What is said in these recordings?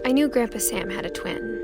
I knew Grandpa Sam had a twin.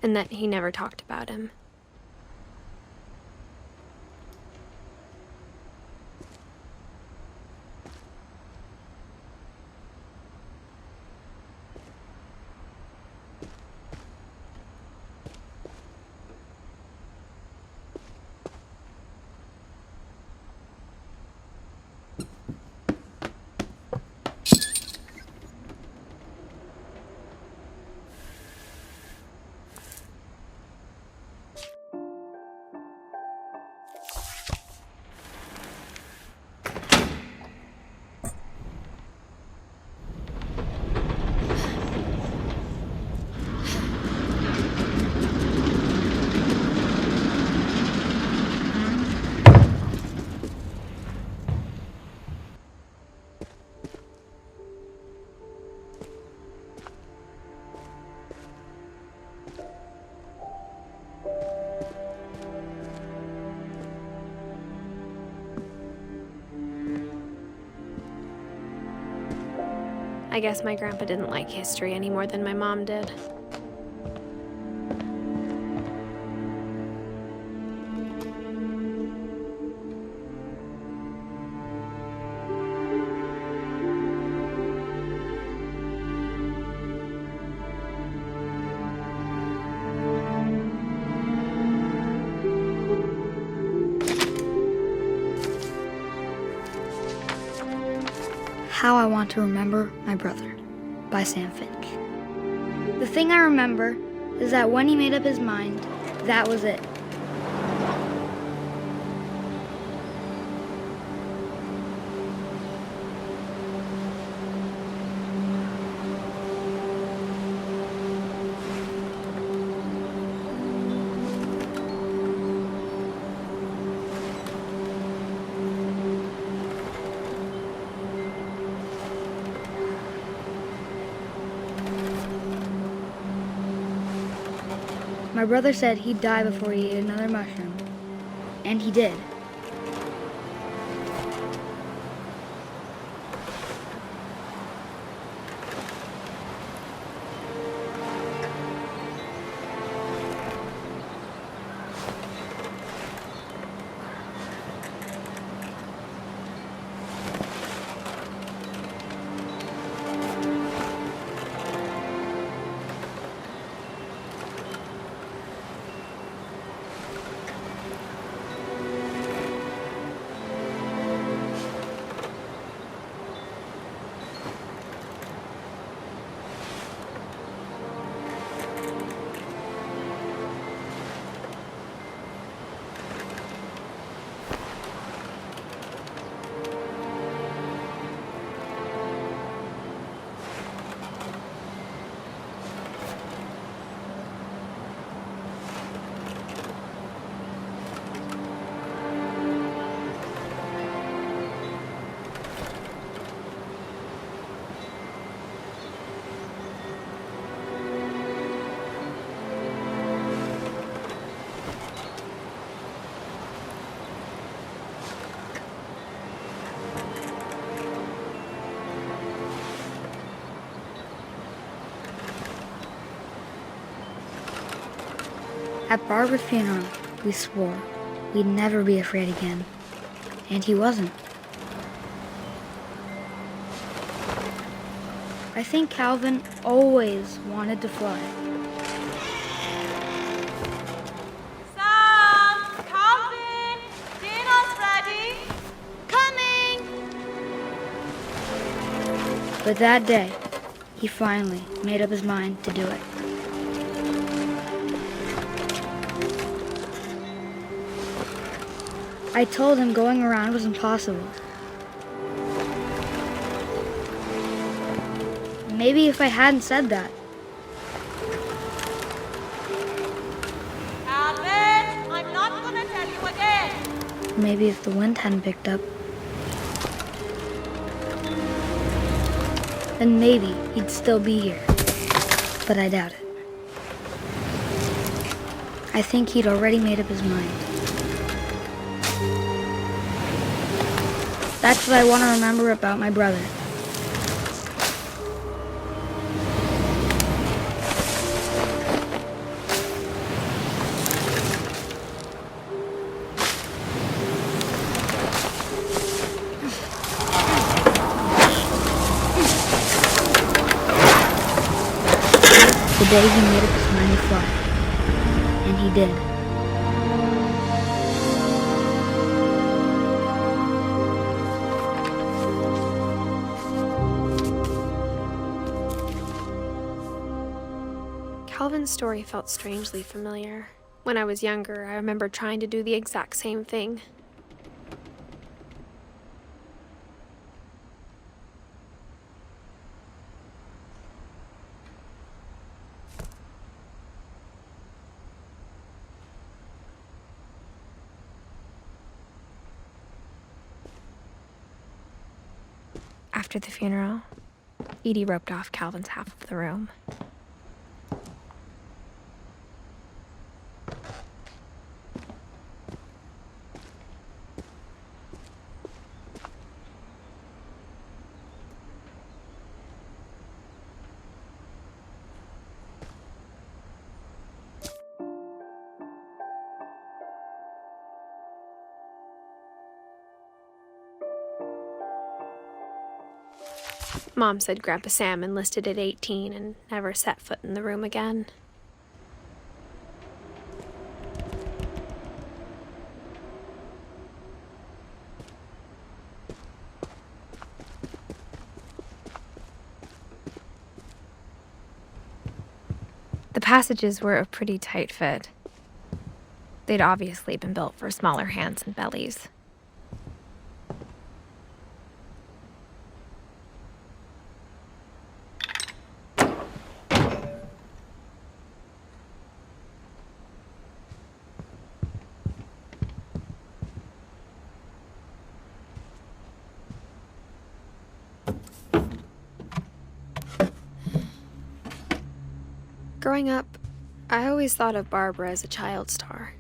And that he never talked about him. I guess my grandpa didn't like history any more than my mom did. How I Want to Remember My Brother by Sam Finch. The thing I remember is that when he made up his mind, that was it. My brother said he'd die before he ate another mushroom, and he did. At Barbara's funeral, we swore we'd never be afraid again, and he wasn't. I think Calvin always wanted to fly. Sam! Calvin! Dinner's ready! Coming! But that day, he finally made up his mind to do it. I told him going around was impossible. Maybe if I hadn't said that. Calvin, I'm not gonna tell you again. Maybe if the wind hadn't picked up. Then maybe he'd still be here. But I doubt it. I think he'd already made up his mind. That's what I want to remember about my brother. The day he made up his mind to fly. And he did. Calvin's story felt strangely familiar. When I was younger, I remember trying to do the exact same thing. After the funeral, Edie roped off Calvin's half of the room. Mom said Grandpa Sam enlisted at 18 and never set foot in the room again. The passages were a pretty tight fit. They'd obviously been built for smaller hands and bellies. Growing up, I always thought of Barbara as a child star.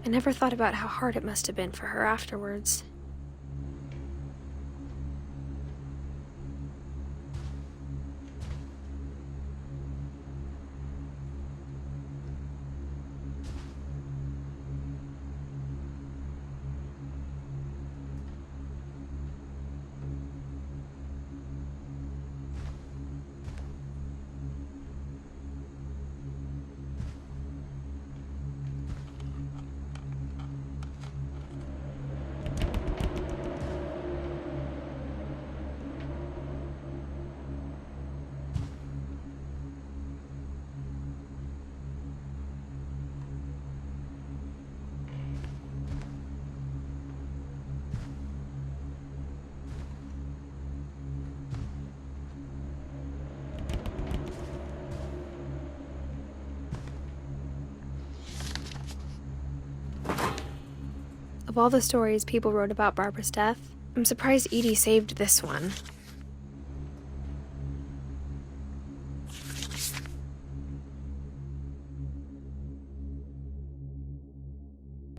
I never thought about how hard it must have been for her afterwards. Of all the stories people wrote about Barbara's death, I'm surprised Edie saved this one.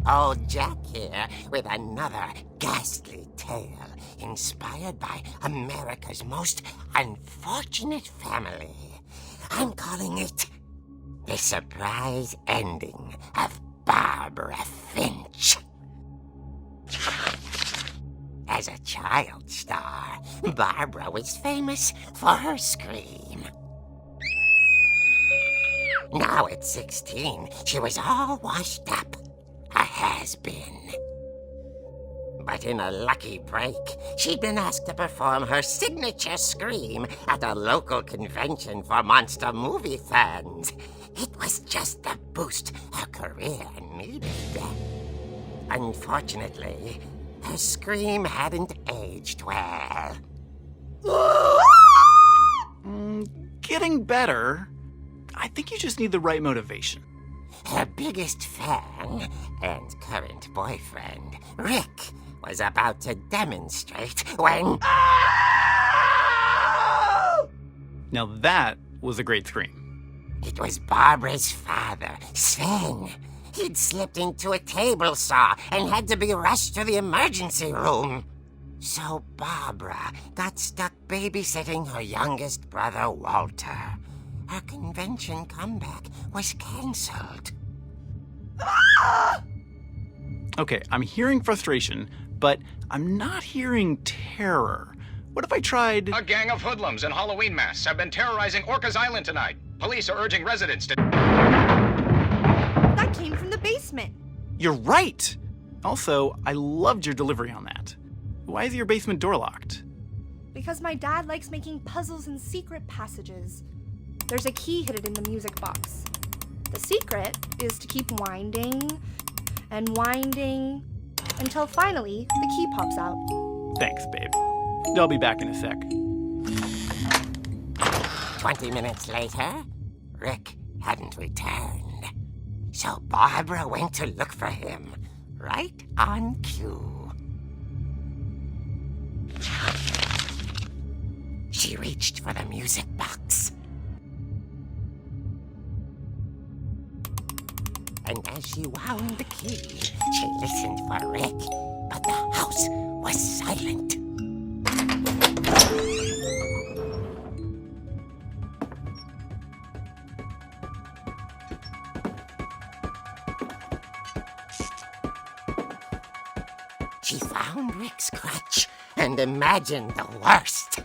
Old Jack here with another ghastly tale inspired by America's most unfortunate family. I'm calling it The Surprise Ending of Barbara Finch. As a child star, Barbara was famous for her scream. Now at 16, she was all washed up. A has-been. But in a lucky break, she'd been asked to perform her signature scream at a local convention for monster movie fans. It was just the boost her career needed. Unfortunately, her scream hadn't aged well. Getting better. I think you just need the right motivation. Her biggest fan and current boyfriend, Rick, was about to demonstrate when... Now that was a great scream. It was Barbara's father, Sven. He'd slipped into a table saw and had to be rushed to the emergency room. So Barbara got stuck babysitting her youngest brother, Walter. Her convention comeback was canceled. Okay, I'm hearing frustration, but I'm not hearing terror. What if I tried... A gang of hoodlums in Halloween masks have been terrorizing Orcas Island tonight. Police are urging residents to... That came from the basement. You're right! Also, I loved your delivery on that. Why is your basement door locked? Because my dad likes making puzzles and secret passages. There's a key hidden in the music box. The secret is to keep winding and winding until finally the key pops out. Thanks, babe. I'll be back in a sec. 20 minutes later, Rick hadn't returned. So Barbara went to look for him, right on cue. She reached for the music box. And as she wound the key, she listened for Rick, but the house was silent. She found Rick's crutch and imagined the worst.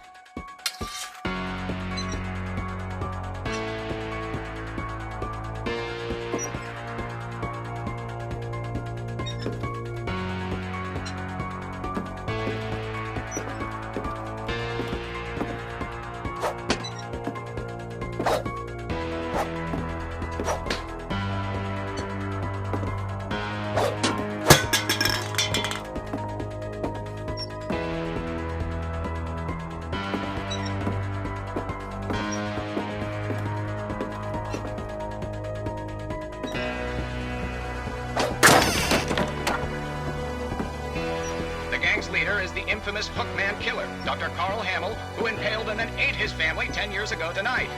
Leader is the infamous Hookman killer, Dr. Carl Hamill, who impaled and then ate his family 10 years ago tonight.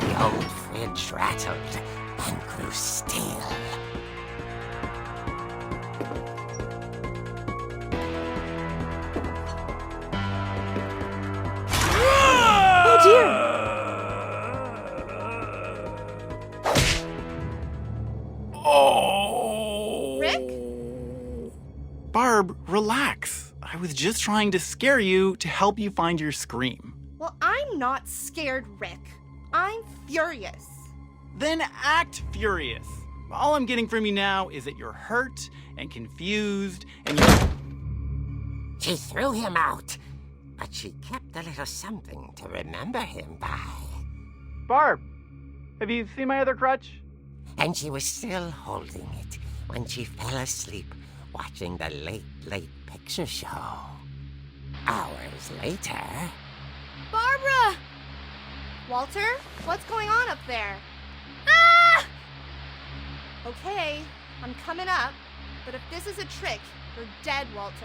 The old fridge rattled and grew still. Oh dear! Oh! Rick? Barb, relax. I was just trying to scare you to help you find your scream. Well, I'm not scared, Rick. I'm furious. Then act furious. All I'm getting from you now is that you're hurt and confused and you're... She threw him out, but she kept a little something to remember him by. Barb, have you seen my other crutch? and she was still holding it when she fell asleep watching the Late Late Picture Show. Hours later... Barbara! Walter, what's going on up there? Ah! Okay, I'm coming up, but if this is a trick, you're dead, Walter.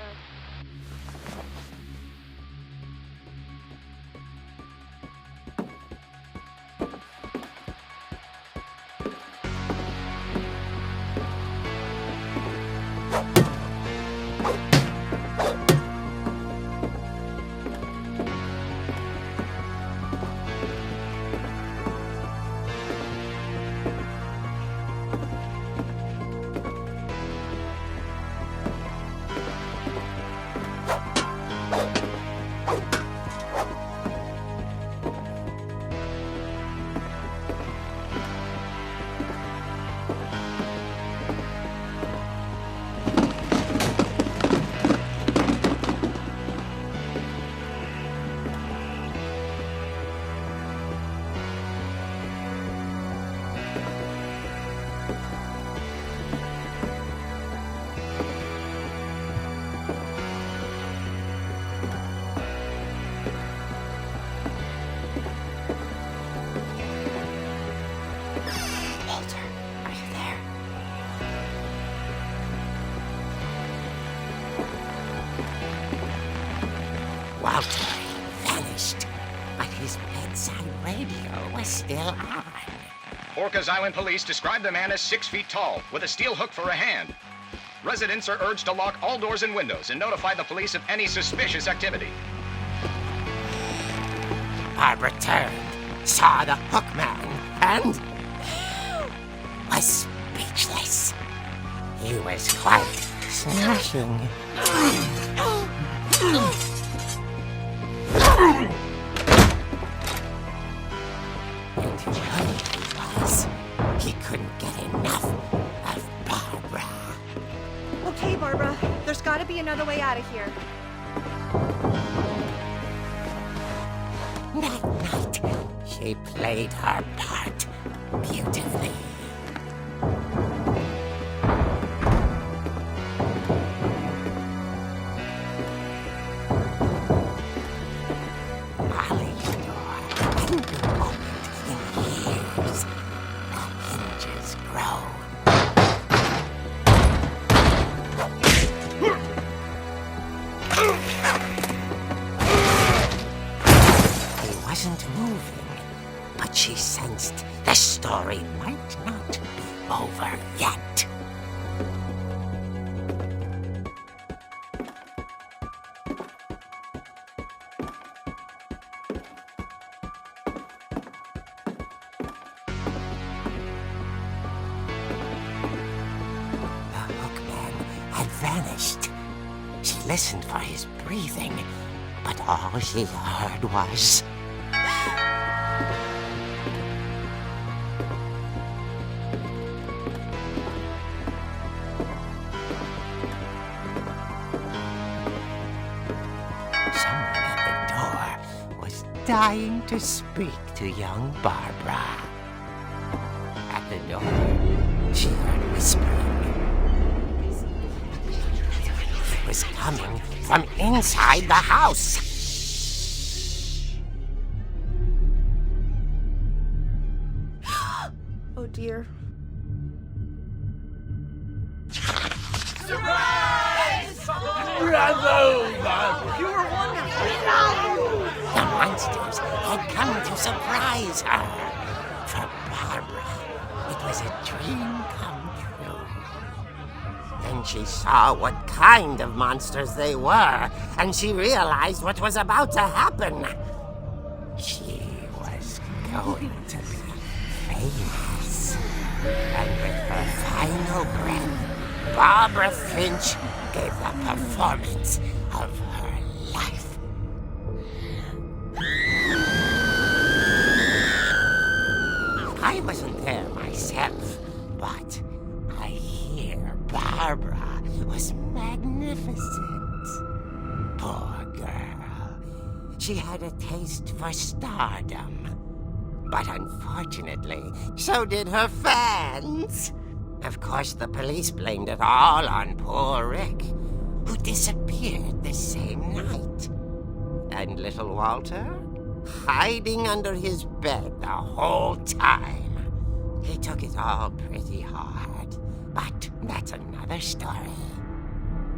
Walter vanished, but his bedside radio was still on. Orcas Island police describe the man as 6 feet tall, with a steel hook for a hand. Residents are urged to lock all doors and windows and notify the police of any suspicious activity. Barbara turned, saw the hook man, and was speechless. He was quite smashing. And whoever he was, he couldn't get enough of Barbara. Okay, Barbara, there's gotta be another way out of here. That night, she played her part beautifully. Molly's door hadn't been opened in years. The hinges groaned. He wasn't moving, but she sensed the story might not be over yet. The hookman had vanished. She listened for his breathing, but all she heard was... Someone at the door was dying to speak to young Barbara. At the door, she heard whispering. It was coming from inside the house. Oh dear. The monsters had come to surprise her. For Barbara, it was a dream come true. Then she saw what kind of monsters they were, and she realized what was about to happen. She was going to be famous. And with her final breath, Barbara Finch gave the performance of her life. I wasn't there myself, but I hear Barbara was magnificent. Poor girl. She had a taste for stardom. But unfortunately, so did her fans. Of course, the police blamed it all on poor Rick, who disappeared the same night. And little Walter, hiding under his bed the whole time. He took it all pretty hard, but that's another story.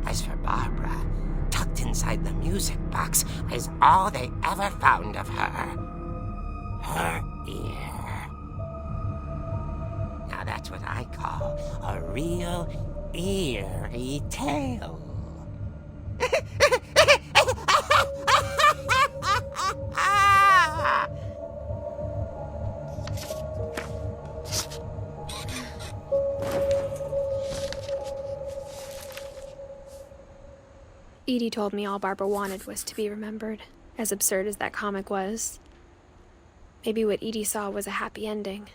As for Barbara, tucked inside the music box is all they ever found of her. Her ear. Now that's what I call a real eerie tale. Edie told me all Barbara wanted was to be remembered, as absurd as that comic was. Maybe what Edie saw was a happy ending.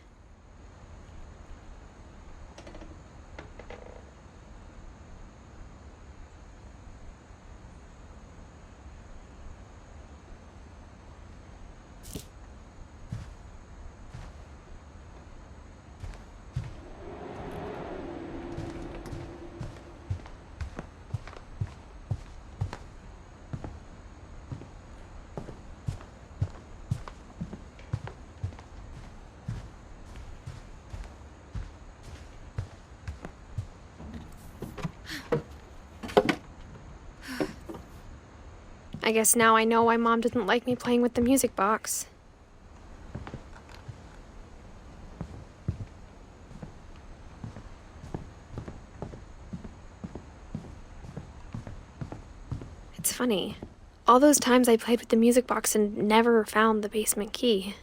I guess now I know why Mom didn't like me playing with the music box. It's funny. All those times I played with the music box and never found the basement key.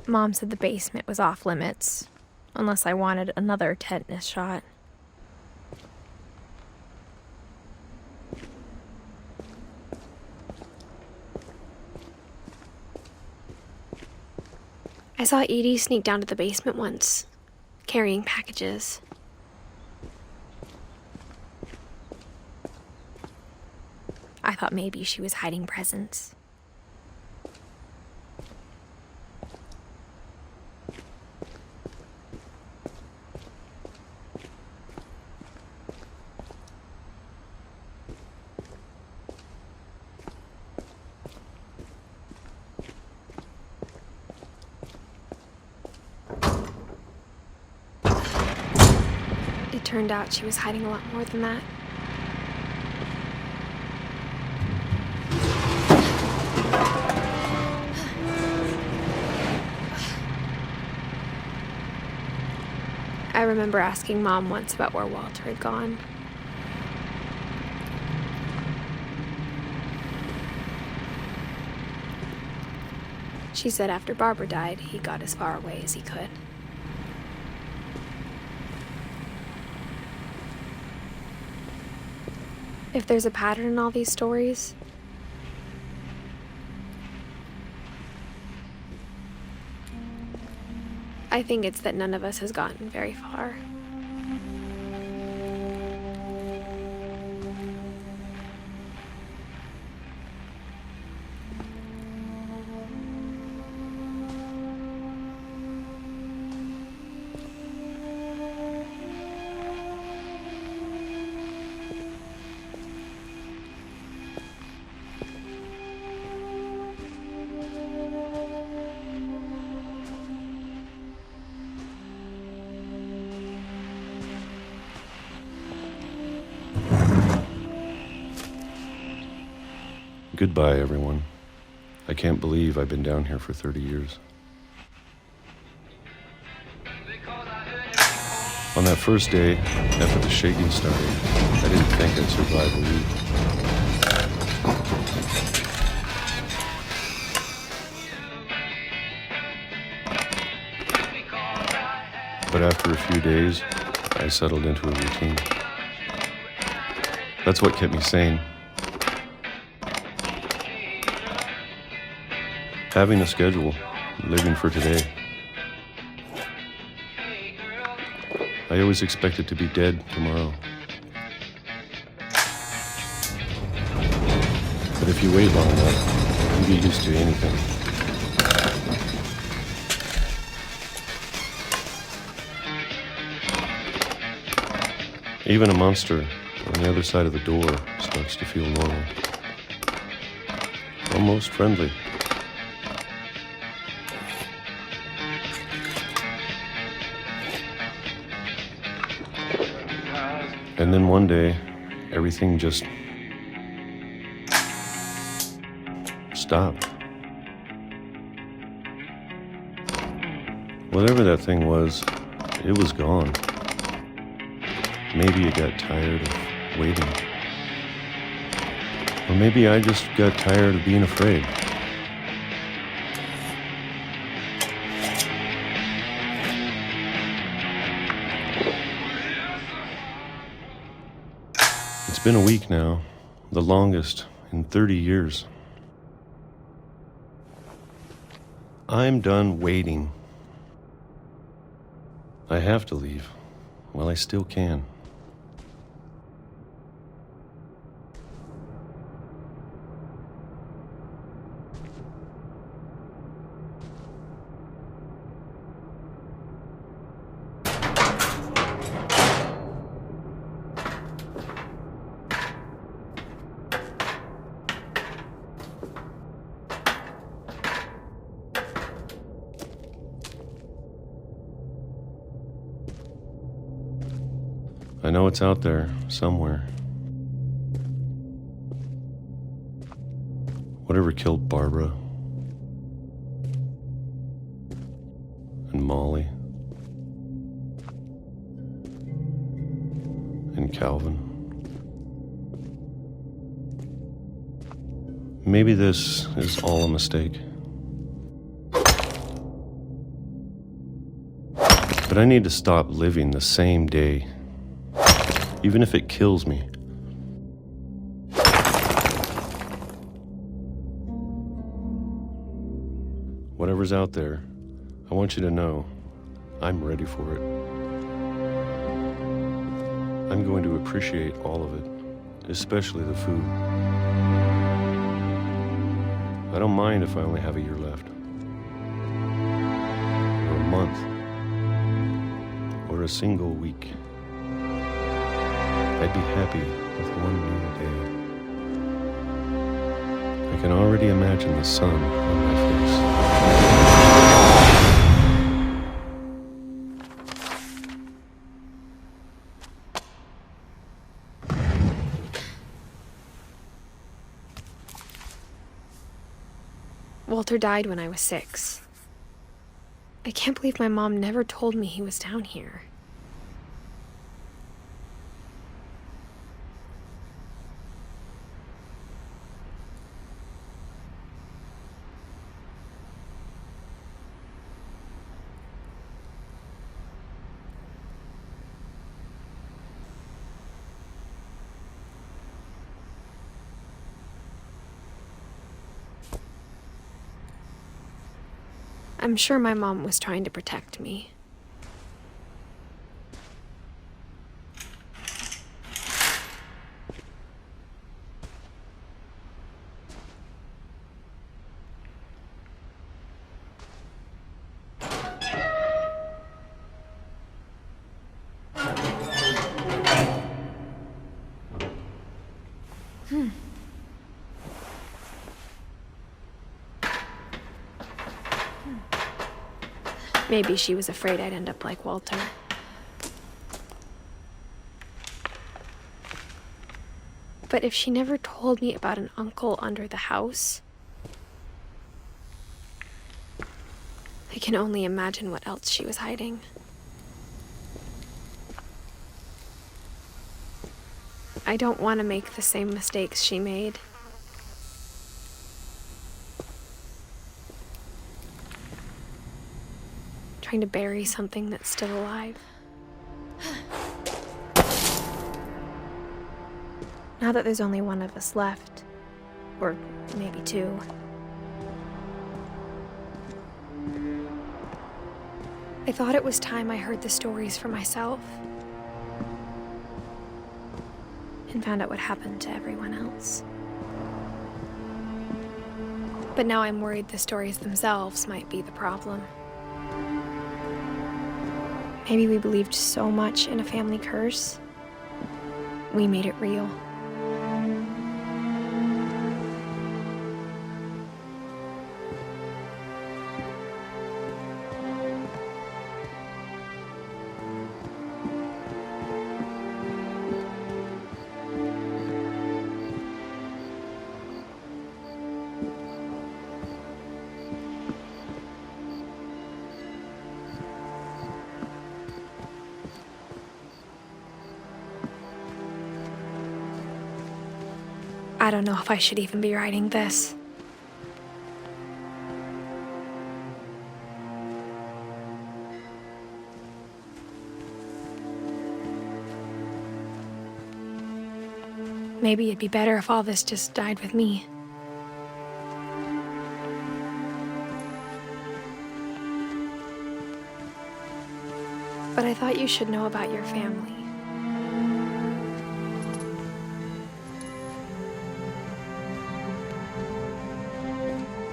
Mom said the basement was off limits, unless I wanted another tetanus shot. I saw Edie sneak down to the basement once, carrying packages. I thought maybe she was hiding presents. It turned out she was hiding a lot more than that. I remember asking Mom once about where Walter had gone. She said after Barbara died, he got as far away as he could. If there's a pattern in all these stories, I think it's that none of us has gotten very far. Goodbye, everyone. I can't believe I've been down here for 30 years. On that first day, after the shaking started, I didn't think I'd survive a week. But after a few days, I settled into a routine. That's what kept me sane. Having a schedule, living for today. I always expected to be dead tomorrow. But if you wait long enough, you get used to anything. Even a monster on the other side of the door starts to feel normal. Almost friendly. And then one day, everything just stopped. Whatever that thing was, it was gone. Maybe it got tired of waiting. Or maybe I just got tired of being afraid. It's been a week now, the longest in 30 years. I'm done waiting. I have to leave while I still can. I know it's out there, somewhere. Whatever killed Barbara and Molly and Calvin. Maybe this is all a mistake. But I need to stop living the same day. Even if it kills me. Whatever's out there, I want you to know I'm ready for it. I'm going to appreciate all of it, especially the food. I don't mind if I only have a year left. Or a month. Or a single week. I'd be happy with one new day. I can already imagine the sun on my face. Walter died when I was 6. I can't believe my mom never told me he was down here. I'm sure my mom was trying to protect me. Maybe she was afraid I'd end up like Walter. But if she never told me about an uncle under the house, I can only imagine what else she was hiding. I don't want to make the same mistakes she made. Trying to bury something that's still alive. Now that there's only one of us left, or maybe two, I thought it was time I heard the stories for myself and found out what happened to everyone else. But now I'm worried the stories themselves might be the problem. Maybe we believed so much in a family curse, we made it real. I don't know if I should even be writing this. Maybe it'd be better if all this just died with me. But I thought you should know about your family.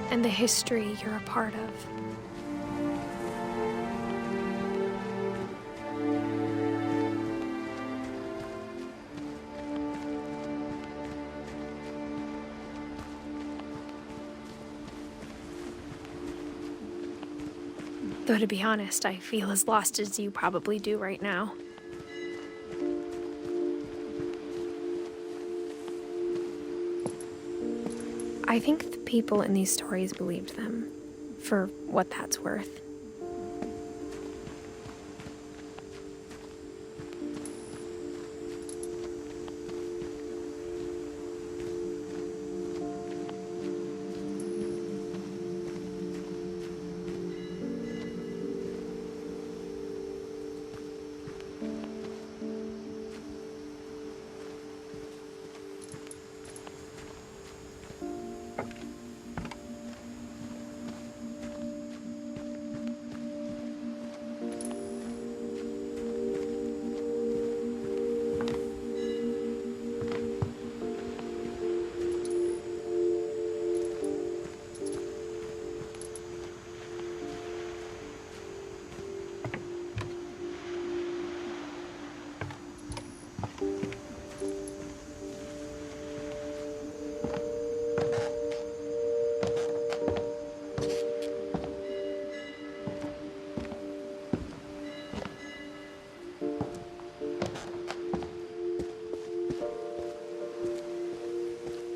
And the history you're a part of. Though to be honest, I feel as lost as you probably do right now. I think the people in these stories believed them, for what that's worth.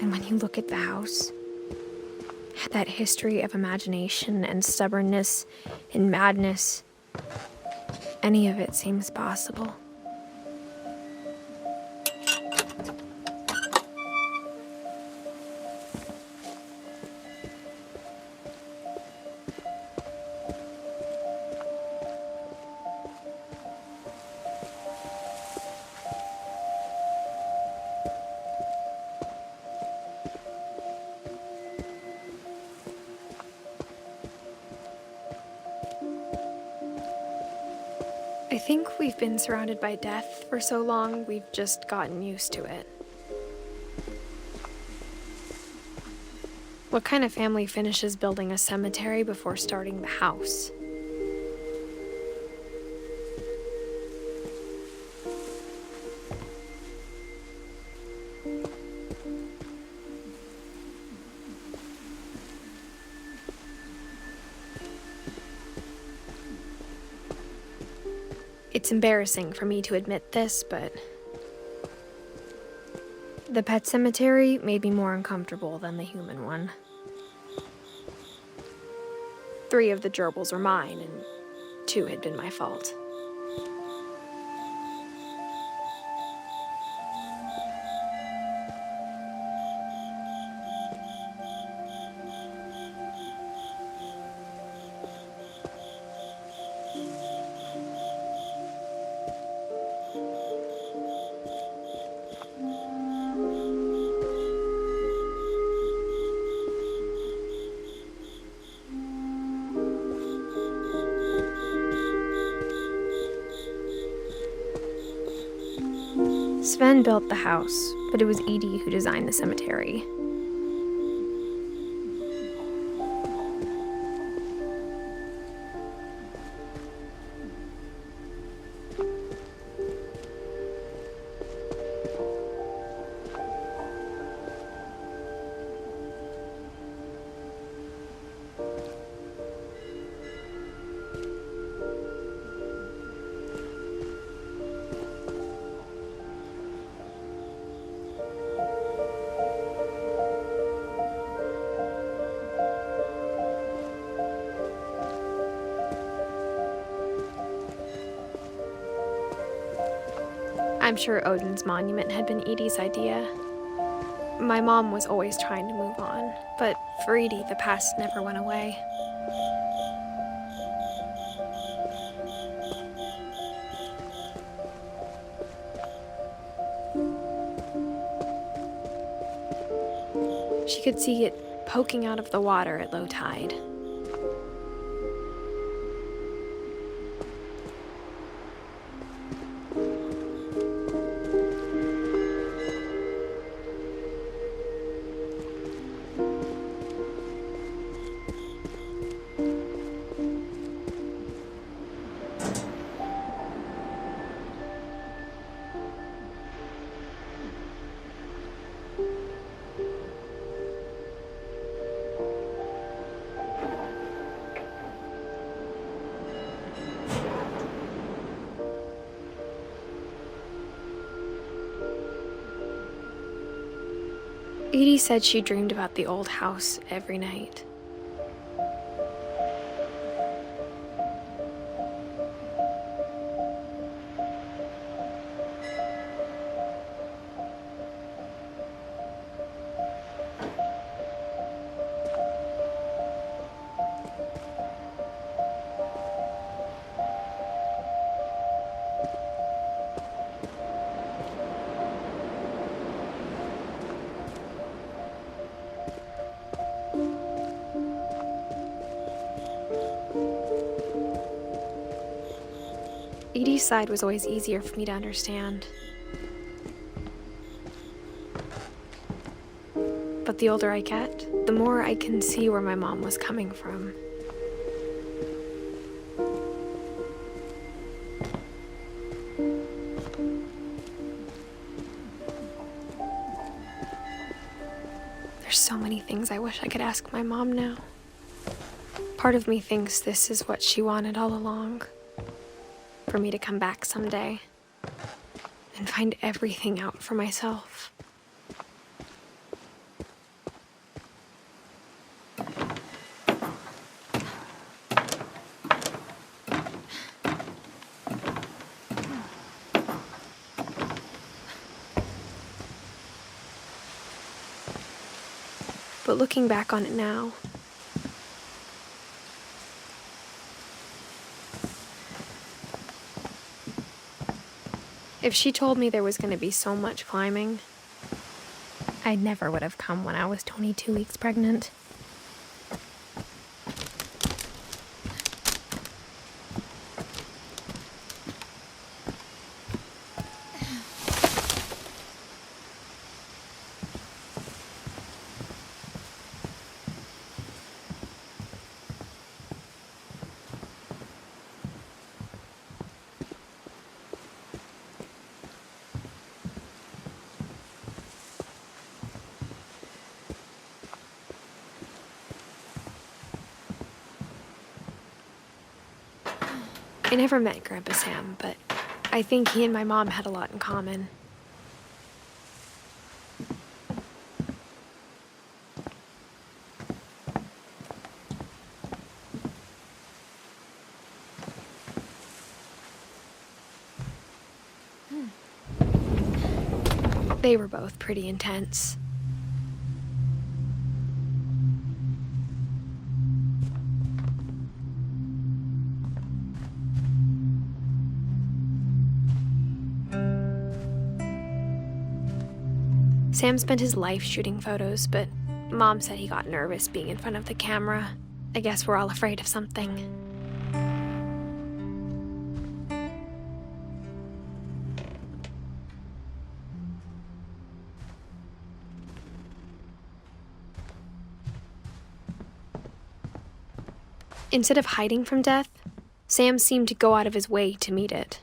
And when you look at the house, that history of imagination and stubbornness and madness, any of it seems possible. I think we've been surrounded by death for so long, we've just gotten used to it. What kind of family finishes building a cemetery before starting the house? It's embarrassing for me to admit this, but The pet cemetery made me more uncomfortable than the human one. 3 of the gerbils were mine, and 2 had been my fault. Sven built the house, but it was Edie who designed the cemetery. I'm sure Odin's monument had been Edie's idea. My mom was always trying to move on, but for Edie, the past never went away. She could see it poking out of the water at low tide. Edie said she dreamed about the old house every night. Edie's side was always easier for me to understand. But the older I get, the more I can see where my mom was coming from. There's so many things I wish I could ask my mom now. Part of me thinks this is what she wanted all along. For me to come back someday and find everything out for myself. But looking back on it now, if she told me there was going to be so much climbing, I never would have come when I was 22 weeks pregnant. I never met Grandpa Sam, but I think he and my mom had a lot in common. They were both pretty intense. Sam spent his life shooting photos, but Mom said he got nervous being in front of the camera. I guess we're all afraid of something. Instead of hiding from death, Sam seemed to go out of his way to meet it.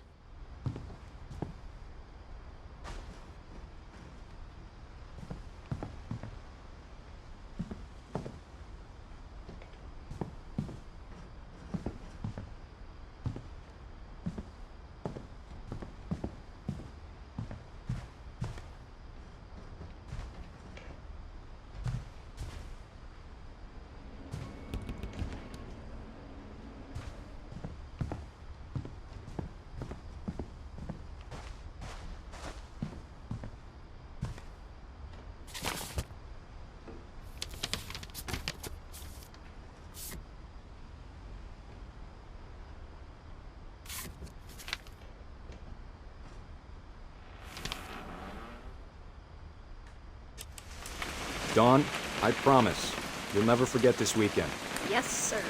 Dawn, I promise, you'll never forget this weekend. Yes, sir.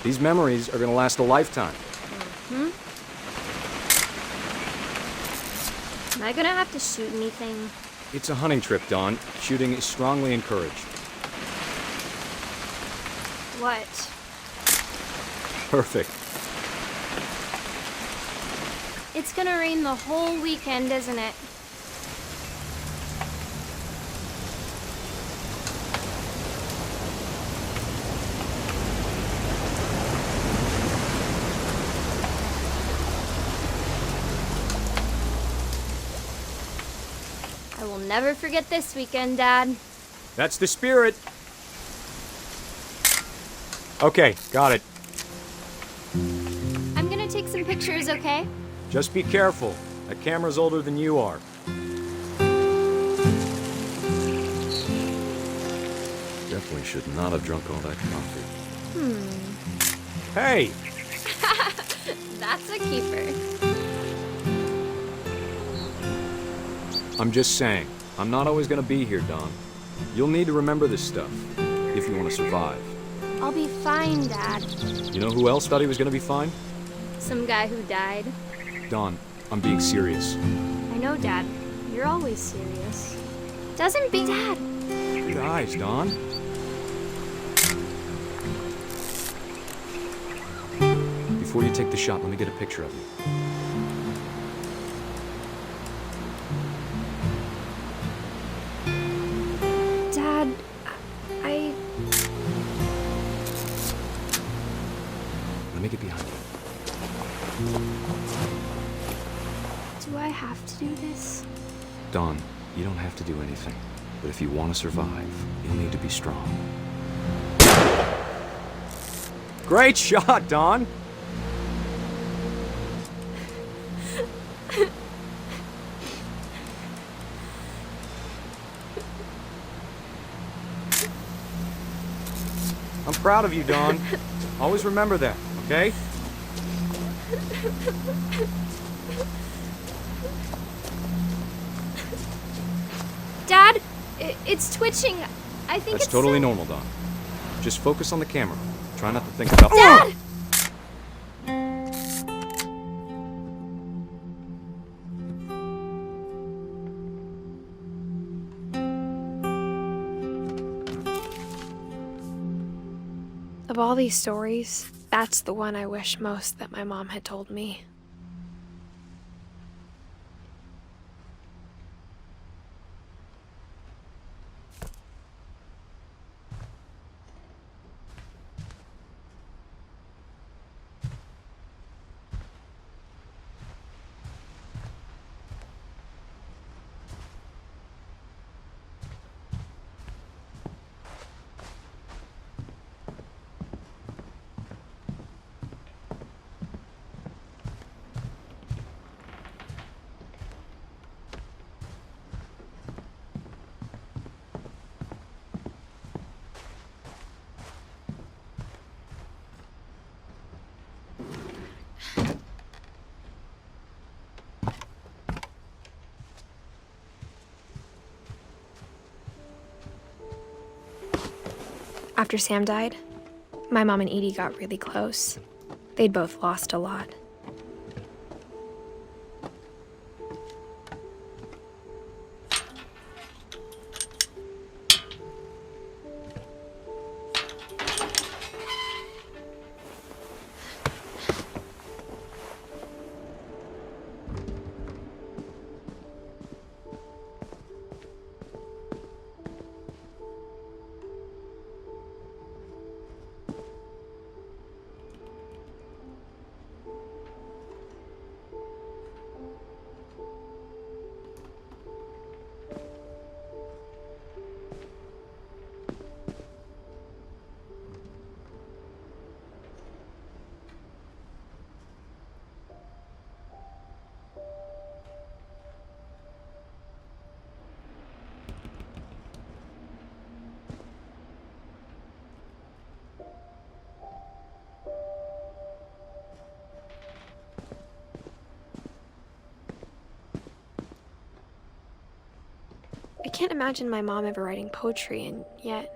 These memories are gonna last a lifetime. Am I gonna have to shoot anything? It's a hunting trip, Dawn. Shooting is strongly encouraged. What? Perfect. It's gonna rain the whole weekend, isn't it? I will never forget this weekend, Dad. That's the spirit. Okay, got it. I'm gonna take some pictures, okay? Just be careful. That camera's older than you are. Definitely should not have drunk all that coffee. Hey! That's a keeper. I'm just saying, I'm not always gonna be here, Dawn. You'll need to remember this stuff, if you want to survive. I'll be fine, Dad. You know who else thought he was gonna be fine? Some guy who died. Dawn, I'm being serious. I know, Dad. You're always serious. Doesn't be Dad. Good eyes, Dawn. Before you take the shot, let me get a picture of you. Dad, I... Let me get behind you. Do I have to do this? Dawn, you don't have to do anything. But if you want to survive, you'll need to be strong. Great shot, Dawn! I'm proud of you, Dawn. Always remember that, okay? Dad, it's twitching. I think That's it's totally normal, Dawn. Just focus on the camera. Try not to think about— Dad! Of all these stories, that's the one I wish most that my mom had told me. After Sam died, my mom and Edie got really close. They'd both lost a lot. I can't imagine my mom ever writing poetry, and yet